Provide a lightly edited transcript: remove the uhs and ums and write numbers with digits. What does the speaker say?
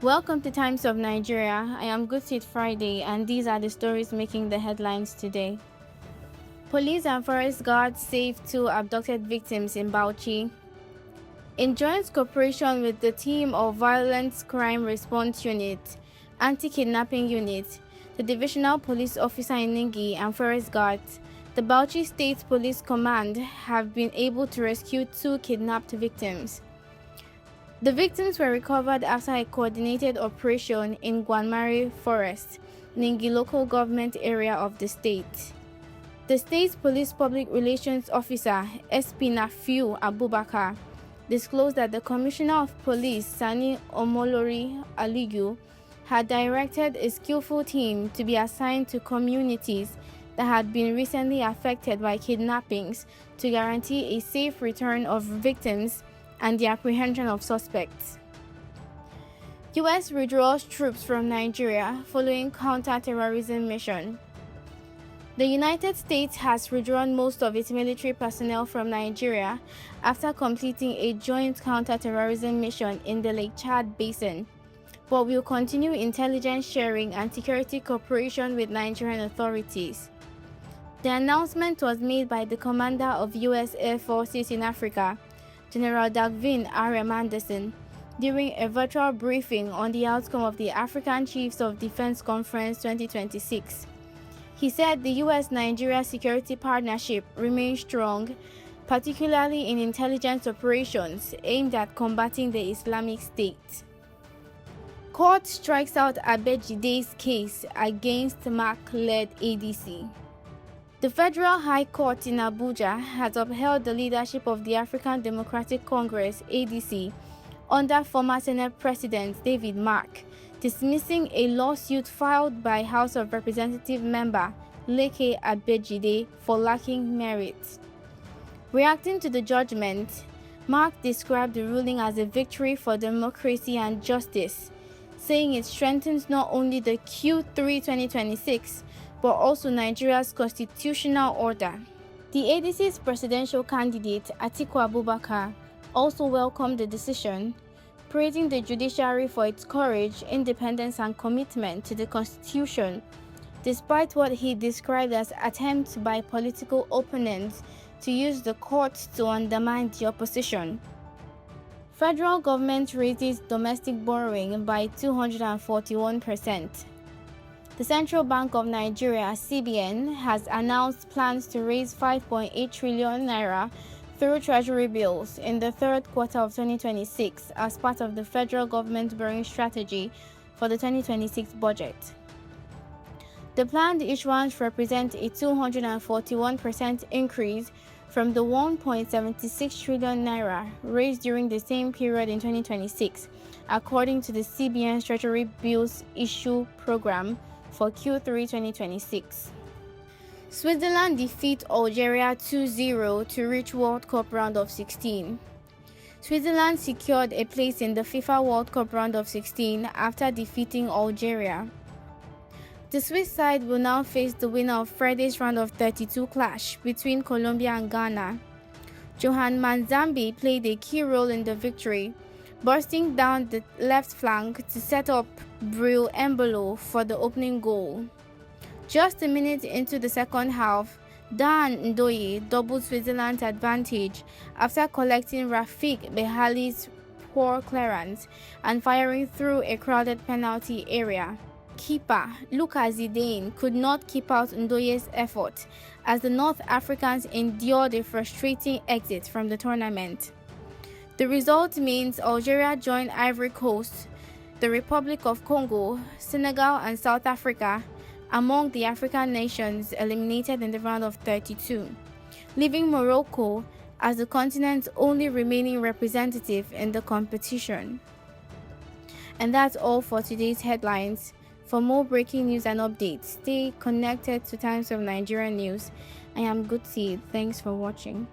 Welcome to Times of Nigeria. I am Good Seed Friday, and these are the stories making the headlines today. Police and forest guards save 2 abducted victims in Bauchi. In joint cooperation with the team of Violent Crime Response Unit, Anti-Kidnapping Unit, the Divisional Police Officer in Ningi and forest guards, the Bauchi State Police Command have been able to rescue 2 kidnapped victims. The victims were recovered after a coordinated operation in Gwamnare Forest, Ningi Local Government Area of the state. The state's police public relations officer, SP Nafiu Abubakar, disclosed that the Commissioner of Police, Sani-Omolori Aliyu, had directed a skillful team to be assigned to communities that had been recently affected by kidnappings to guarantee a safe return of victims and the apprehension of suspects. U.S. withdraws troops from Nigeria following counter-terrorism mission. The United States has withdrawn most of its military personnel from Nigeria after completing a joint counter-terrorism mission in the Lake Chad Basin, but will continue intelligence sharing and security cooperation with Nigerian authorities. The announcement was made by the commander of U.S. Air Forces in Africa, General Dagvin R.M. Anderson, during a virtual briefing on the outcome of the African Chiefs of Defense Conference 2026. He said the U.S.-Nigeria security partnership remains strong, particularly in intelligence operations aimed at combating the Islamic State. Court strikes out Abejide's case against Mark-led ADC. The Federal High Court in Abuja has upheld the leadership of the African Democratic Congress (ADC) under former Senate President David Mark, dismissing a lawsuit filed by House of Representative member Leke Abejide for lacking merit. Reacting to the judgment, Mark described the ruling as a victory for democracy and justice, saying it strengthens not only the Q3 2026 but also Nigeria's constitutional order. The ADC's presidential candidate, Atiku Abubakar, also welcomed the decision, praising the judiciary for its courage, independence, and commitment to the Constitution, despite what he described as attempts by political opponents to use the court to undermine the opposition. Federal government raises domestic borrowing by 241%. The Central Bank of Nigeria, CBN, has announced plans to raise 5.8 trillion naira through treasury bills in the third quarter of 2026 as part of the federal government borrowing strategy for the 2026 budget. The planned issuance represents a 241% increase from the 1.76 trillion naira raised during the same period in 2026, according to the CBN's Treasury Bills Issue Program for Q3 2026. Switzerland defeat Algeria 2-0 to reach World Cup round of 16. Switzerland secured a place in the FIFA World Cup round of 16 after defeating Algeria. The Swiss side will now face the winner of Friday's round of 32 clash between Colombia and Ghana. Johan Manzambi played a key role in the victory, bursting down the left flank to set up Bril Embolo for the opening goal. Just a minute into the second half, Dan Ndoye doubled Switzerland's advantage after collecting Rafik Behali's poor clearance and firing through a crowded penalty area. Keeper Lucas Zidane could not keep out Ndoye's effort as the North Africans endured a frustrating exit from the tournament. The result means Algeria joined Ivory Coast, the Republic of Congo, Senegal, and South Africa among the African nations eliminated in the round of 32, leaving Morocco as the continent's only remaining representative in the competition. And that's all for today's headlines. For more breaking news and updates, stay connected to Times of Nigeria News. I am Good Seed. Thanks for watching.